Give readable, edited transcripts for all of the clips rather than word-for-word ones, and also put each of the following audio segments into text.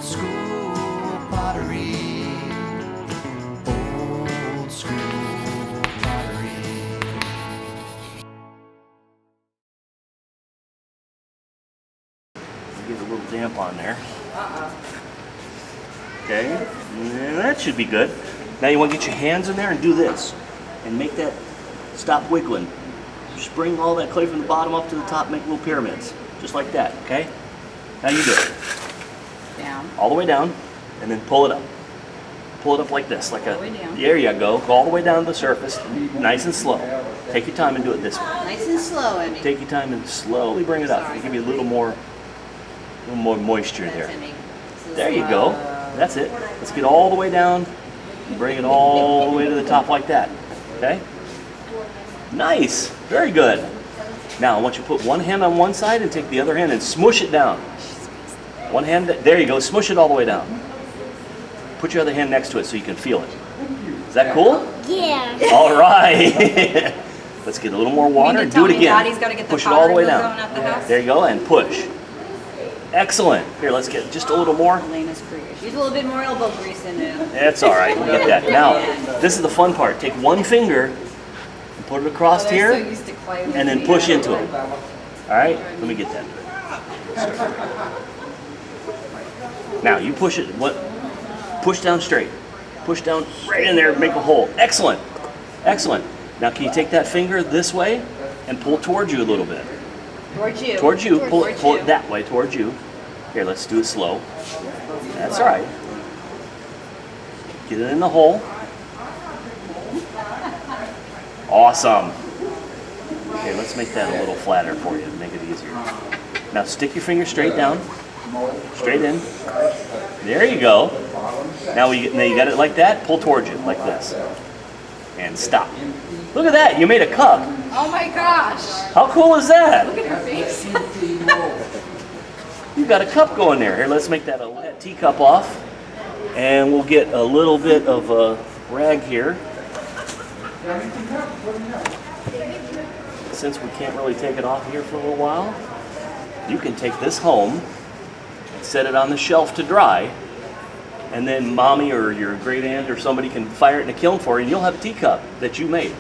school pottery. Old school pottery. Get a little damp on there. Okay, and that should be good. Now you want to get your hands in there and do this. And make that stop wiggling. Just bring all that clay from the bottom up to the top, make little pyramids. Just like that, okay? Now you do it. Down. All the way down, and then pull it up. Pull it up like this, like All the way down. There you go. Go all the way down to the surface, nice and slow. Take your time and do it this way. Nice and slow, Emmy. Take your time and slowly bring it up. Sorry. Give you a little more moisture That's there. Emmy. There you go. That's it. Let's get all the way down and bring it all the way to the top like that. Okay? Nice. Very good. Now I want you to put one hand on one side and take the other hand and smush it down. One hand, there you go. Smush it all the way down. Put your other hand next to it so you can feel it. Is that cool? Yeah. All right. Let's get a little more water and do it again. Daddy's got to get the Push it all the way powder down. going at the house. There you go, and push. Excellent. Here, let's get just a little more. Elena's creation. She's a little bit more elbow grease in it. That's all right. We'll get that. Now, this is the fun part. Take one finger and put it across here, So used to clay with and then me. push into it. All right? Let me get that. Now, you push it. What? Push down straight. Push down right in there. Make a hole. Excellent. Excellent. Now, can you take that finger this way and pull towards you a little bit? Towards you. Towards you. Pull it you. that way, towards you. Here, let's do it slow. That's all right. Get it in the hole. Awesome. Okay, let's make that a little flatter for you, make it easier. Now stick your finger straight down, straight in. There you go. Now you got it like that, pull towards you, like this. And stop. Look at that, you made a cup. Oh my gosh. How cool is that? Look at her face. You've got a cup going there. Here, let's make that teacup off. And we'll get a little bit of a rag here. Since we can't really take it off here for a little while, you can take this home and set it on the shelf to dry. And then mommy or your great aunt or somebody can fire it in a kiln for you, and you'll have a teacup that you made.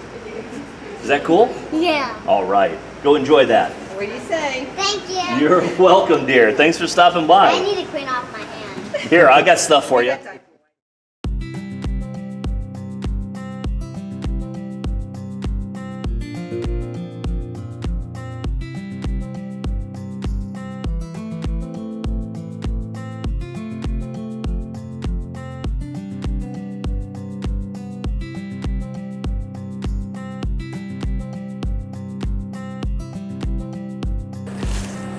Is that cool? Yeah. All right. Go enjoy that. What do you say? Thank you. You're welcome, dear. Thanks for stopping I by. need to clean off my hand. Here, I got stuff for you.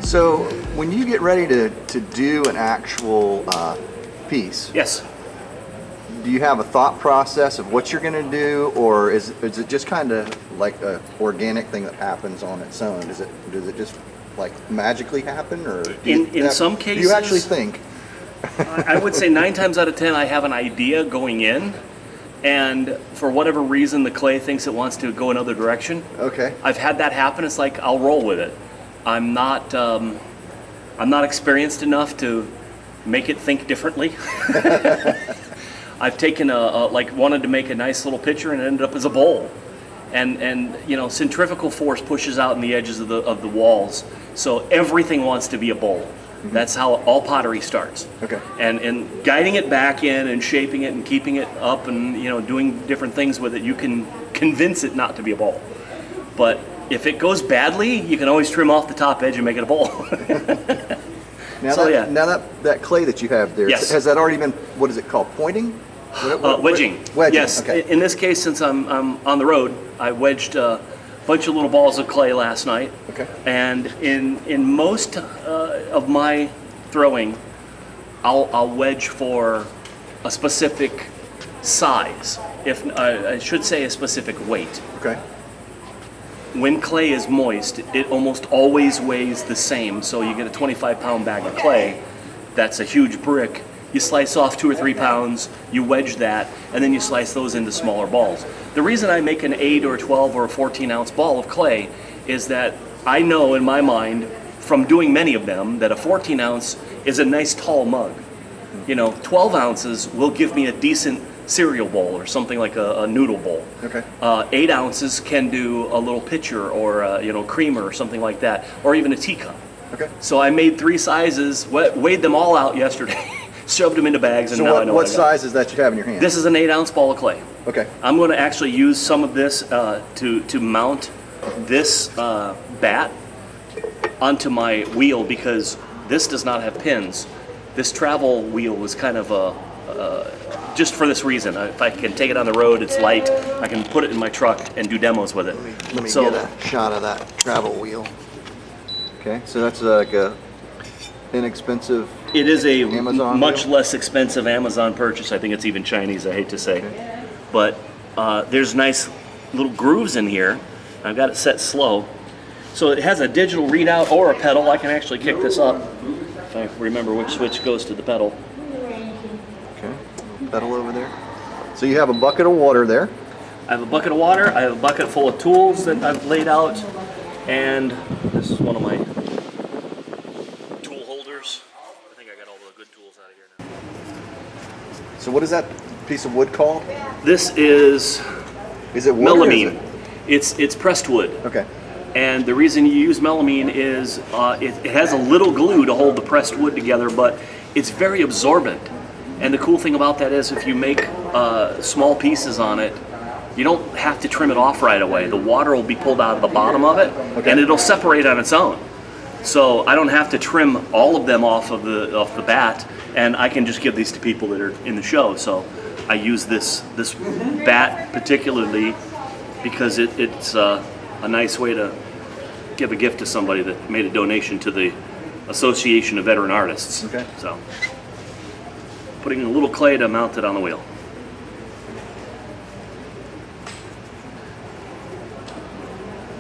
So when you get ready to do an actual piece, Yes. do you have a thought process of what you're going to do, or is it just kind of like a organic thing that happens on its own? Does it just like magically happen, or In some do you actually cases- think? I would say 9 times out of 10 I have an idea going in, and for whatever reason the clay thinks it wants to go another direction. Okay. I've had that happen. It's like I'll roll with it. I'm not experienced enough to make it think differently. I've taken wanted to make a nice little pitcher and it ended up as a bowl. And you know, centrifugal force pushes out in the edges of the walls, so everything wants to be a bowl. That's how all pottery starts. Okay. And guiding it back in and shaping it and keeping it up and, you know, doing different things with it, you can convince it not to be a bowl. But if it goes badly, you can always trim off the top edge and make it a bowl. Now that clay that you have there, Yes. has that already been, what is it called, pointing? Wedging. Wedging. Yes. Okay. In this case, since I'm on the road, I wedged a bunch of little balls of clay last night. Okay. And in most of my throwing, I'll wedge for a specific size. If I should say a specific weight. Okay. When clay is moist, it almost always weighs the same. So you get a 25-pound bag of clay, that's a huge brick. You slice off 2 or 3 pounds, you wedge that, and then you slice those into smaller balls. The reason I make an 8 or a 12 or a 14-ounce ball of clay is that I know in my mind, from doing many of them, that a 14-ounce is a nice tall mug. You know, 12 ounces will give me a decent cereal bowl or something like a noodle bowl. Okay. 8 ounces can do a little pitcher or you know, creamer or something like that, or even a teacup. Okay. So I made 3 sizes, weighed them all out yesterday, shoved them into bags, and So now I know what I got. size is that you have in your hand? This is an 8-ounce ball of clay. Okay. I'm going to actually use some of this to mount this bat onto my wheel because this does not have pins. This travel wheel was kind of just for this reason. If I can take it on the road, it's light. I can put it in my truck and do demos with it. Let me So- get a shot of that travel wheel. Okay, so that's like a inexpensive. It is a Amazon much wheel? less expensive Amazon purchase. I think it's even Chinese, I hate to say. But there's nice little grooves in here. I've got it set slow. So it has a digital readout or a pedal. I can actually kick this up if I remember which switch goes to the pedal. Okay, pedal over there. So you have a bucket of water there. I have a bucket of water. I have a bucket full of tools that I've laid out. And this is one of my tool holders. I think I got all the good tools out of here now. So what is that piece of wood called? This is Is it wood or is melamine. It's pressed wood. it- Okay. And the reason you use melamine is it has a little glue to hold the pressed wood together, but it's very absorbent. And the cool thing about that is if you make small pieces on it, you don't have to trim it off right away. The water will be pulled out of the bottom of it, Okay. and it'll separate on its own. So I don't have to trim all of them off the bat, and I can just give these to people that are in the show. So I use this bat particularly because it's a nice way to give a gift to somebody that made a donation to the Association of Veteran Artists. Okay. So putting in a little clay to mount it on the wheel.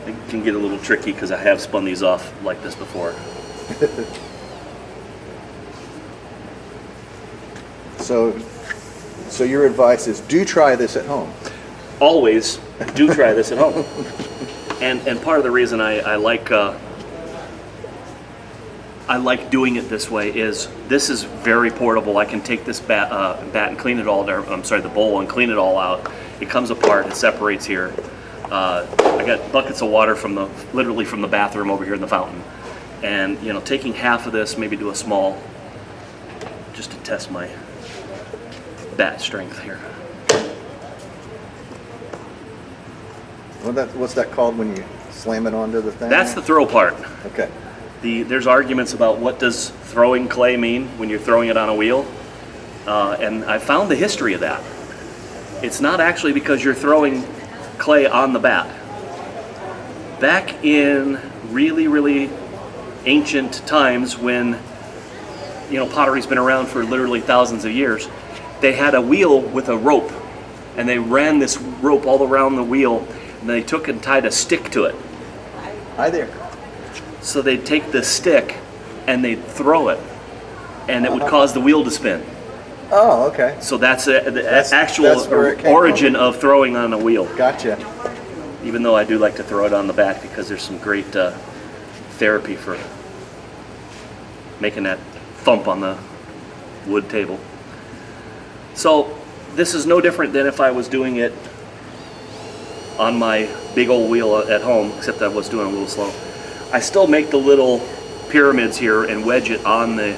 It can get a little tricky because I have spun these off like this before. So your advice is do try this at home. Always do try this at home. And part of the reason I like doing it this way is this is very portable. I can take this bat and clean it all. I'm sorry, the bowl and clean it all out. It comes apart. It separates here. I got buckets of water literally from the bathroom over here in the fountain. And you know, taking half of this, maybe do a small, just to test my bat strength here. What's that called when you slam it onto the thing? That's the throw part. Okay. There's arguments about what does throwing clay mean when you're throwing it on a wheel, and I found the history of that. It's not actually because you're throwing clay on the bat. Back in really, really ancient times when, you know, pottery's been around for literally thousands of years, they had a wheel with a rope, and they ran this rope all around the wheel, and they took and tied a stick to it. Hi there. So they'd take the stick and they'd throw it, and it would cause the wheel to spin. Oh, okay. So that's the That's actual where it came origin of throwing on a wheel. Gotcha. Even though I do like to throw it on the back because there's some great therapy for making that thump on the wood table. So this is no different than if I was doing it on my big old wheel at home, except I was doing it a little slow. I still make the little pyramids here and wedge it on the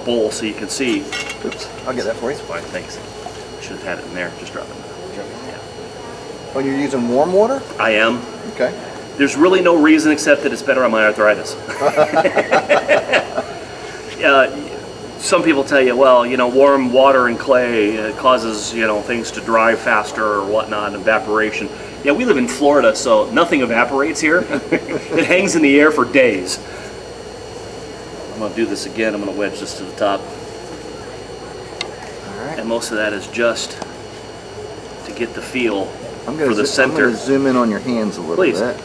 bowl so you can see. Oops. I'll get that for you. Fine, thanks. Should have had it in there. Just drop it. Oh, you're using warm water? I am. Okay. There's really no reason except that it's better on my arthritis. Some people tell you, well, you know, warm water and clay causes, you know, things to dry faster or whatnot, evaporation. Yeah, we live in Florida, so nothing evaporates here. It hangs in the air for days. I'm going to do this again. I'm going to wedge this to the top. All right. And most of that is just to get the feel I'm for the I'm center. gonna zoom in on your hands a little Please. bit.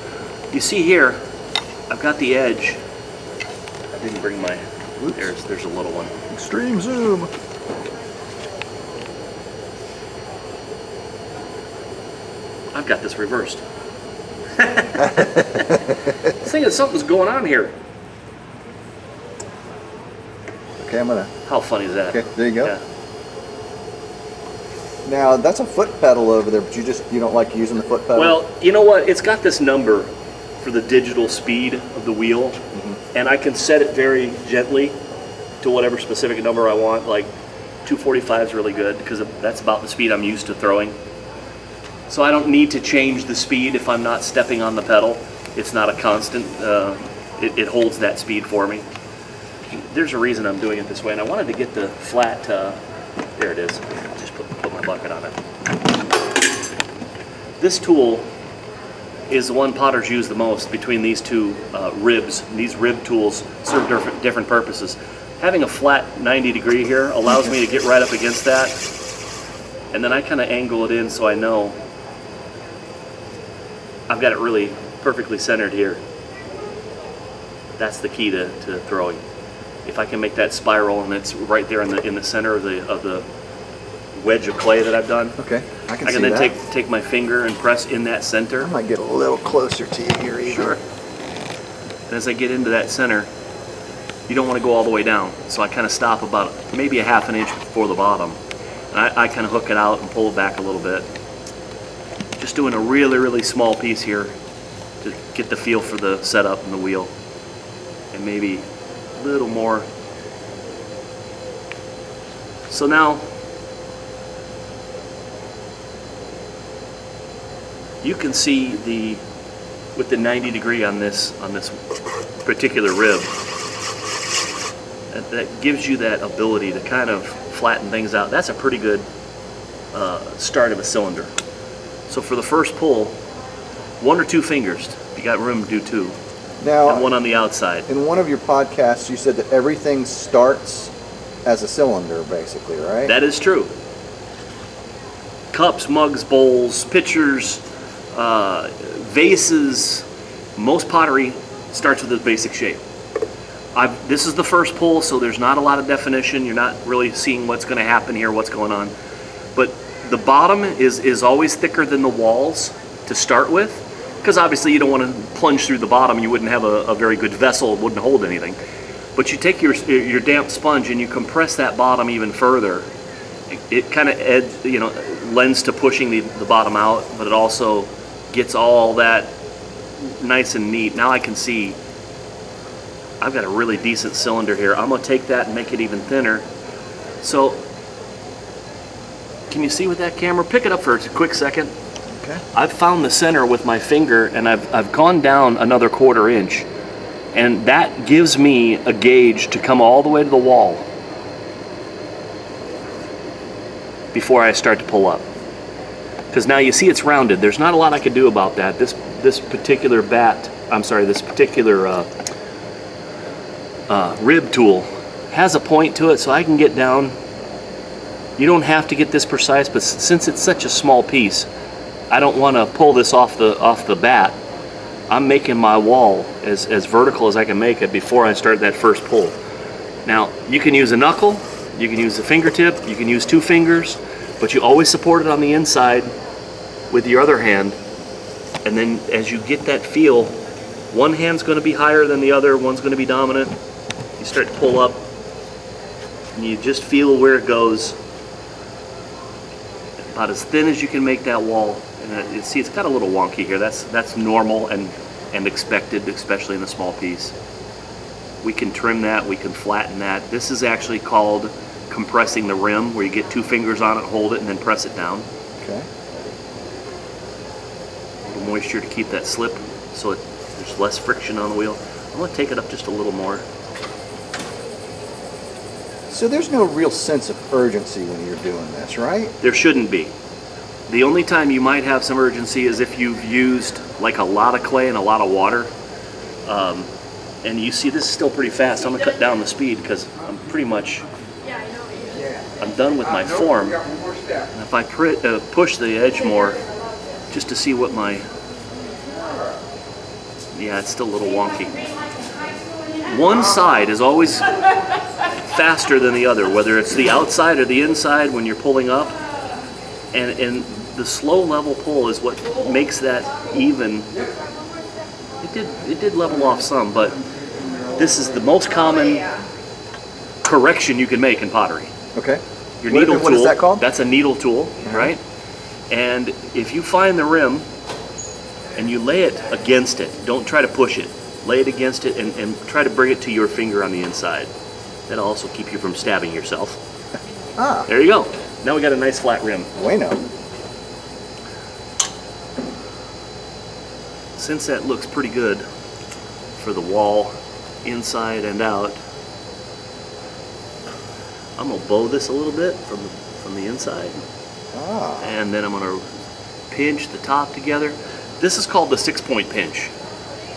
You see here, I've got the edge. I didn't bring my, there's a little one. Extreme zoom. I've got this reversed. I was thinking something's going on here. Okay, I'm gonna. How funny is that? Okay, there you go. Yeah. Now that's a foot pedal over there, but you don't like using the foot pedal. Well, you know what? It's got this number for the digital speed of the wheel, and I can set it very gently to whatever specific number I want. Like 245 is really good because that's about the speed I'm used to throwing. So I don't need to change the speed if I'm not stepping on the pedal. It's not a constant. It holds that speed for me. There's a reason I'm doing it this way, and I wanted to get the flat. There it is. I'll just put my bucket on it. This tool is the one potters use the most between these two ribs. These rib tools serve different purposes. Having a flat 90 degree here allows me to get right up against that, and then I kind of angle it in so I know I've got it really perfectly centered here. That's the key to throwing. If I can make that spiral and it's right there in the center of the wedge of clay that I've done, okay, I can I see can then that. take my finger and press in that center. I might get a little closer to you here. Even. Sure. And as I get into that center, you don't want to go all the way down. So I kind of stop about maybe a half an inch before the bottom. And I kind of hook it out and pull it back a little bit. Just doing a really, really small piece here to get the feel for the setup and the wheel. And maybe a little more. So now, you can see with the 90 degree on this particular rib, that gives you that ability to kind of flatten things out. That's a pretty good start of a cylinder. So for the first pull, 1 or 2 fingers. If you got room, do 2. Now, And one on the outside. in one of your podcasts, you said that everything starts as a cylinder, basically, right? That is true. Cups, mugs, bowls, pitchers, vases, most pottery starts with a basic shape. This is the first pull, so there's not a lot of definition. You're not really seeing what's going to happen here, what's going on. But the bottom is always thicker than the walls to start with, because obviously you don't want to plunge through the bottom. You wouldn't have a very good vessel. It wouldn't hold anything. But you take your damp sponge and you compress that bottom even further. It kind of lends to pushing the bottom out, but it also gets all that nice and neat. Now I can see I've got a really decent cylinder here. I'm going to take that and make it even thinner. So, can you see with that camera? Pick it up for a quick second. Okay. I've found the center with my finger, and I've gone down another 1/4 inch. And that gives me a gauge to come all the way to the wall before I start to pull up. Because now you see it's rounded. There's not a lot I could do about that. This particular this particular rib tool has a point to it, so I can get down. You don't have to get this precise, but since it's such a small piece, I don't want to pull this off the bat. I'm making my wall as vertical as I can make it before I start that first pull. Now, you can use a knuckle, you can use a fingertip, you can use 2 fingers, but you always support it on the inside with your other hand. And then as you get that feel, one hand's going to be higher than the other, one's going to be dominant. You start to pull up, and you just feel where it goes. About as thin as you can make that wall. And you see, it's got a little wonky here. That's normal and expected, especially in a small piece. We can trim that, we can flatten that. This is actually called compressing the rim, where you get 2 fingers on it, hold it, and then press it down. Okay. A little moisture to keep that slip, so there's less friction on the wheel. I'm going to take it up just a little more. So there's no real sense of urgency when you're doing this, right? There shouldn't be. The only time you might have some urgency is if you've used like a lot of clay and a lot of water. And you see this is still pretty fast. I'm going to cut down the speed because I'm pretty much, I'm done with my form. And if I push the edge more, just to see what yeah, it's still a little wonky. One side is always faster than the other, whether it's the outside or the inside when you're pulling up. And the slow level pull is what makes that even. It did level off some, but this is the most common correction you can make in pottery. Okay. Your What- needle what tool. is that called? That's a needle tool, right? And if you find the rim and you lay it against it, don't try to push it. Lay it against it and try to bring it to your finger on the inside. That'll also keep you from stabbing yourself. Ah, There you go. Now we got a nice flat rim. bueno. Since that looks pretty good for the wall, inside and out, I'm gonna bow this a little bit from the inside, Ah, and then I'm gonna pinch the top together. This is called the 6-point pinch.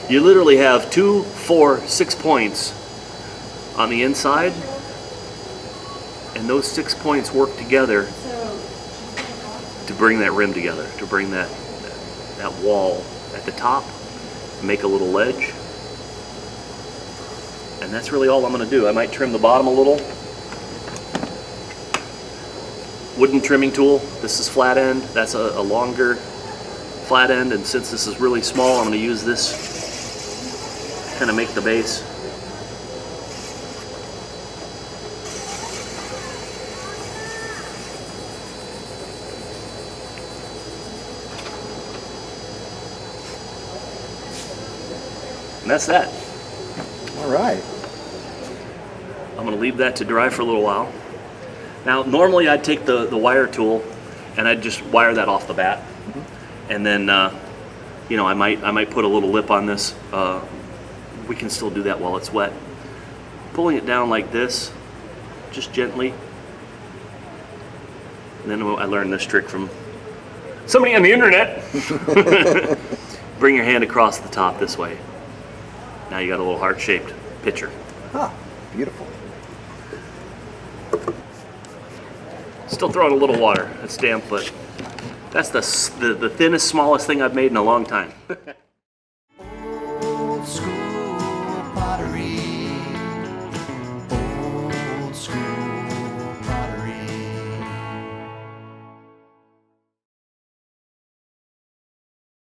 You literally have 2, 4, 6 points on the inside, and those 6 points work together to bring that rim together, to bring that wall at the top, make a little ledge. And that's really all I'm going to do. I might trim the bottom a little. Wooden trimming tool. This is flat end. That's a longer flat end, and since this is really small, I'm going to use this to kind of make the base. And that's that. all right. I'm going to leave that to dry for a little while. Now, normally I'd take the wire tool and I'd just wire that off the bat. And then, you know, I might put a little lip on this. We can still do that while it's wet. Pulling it down like this, just gently. And then I learned this trick from somebody on the internet. Bring your hand across the top this way. Now you got a little heart-shaped pitcher. Ah, beautiful. Still throwing a little water. It's damp, but that's the thinnest, smallest thing I've made in a long time.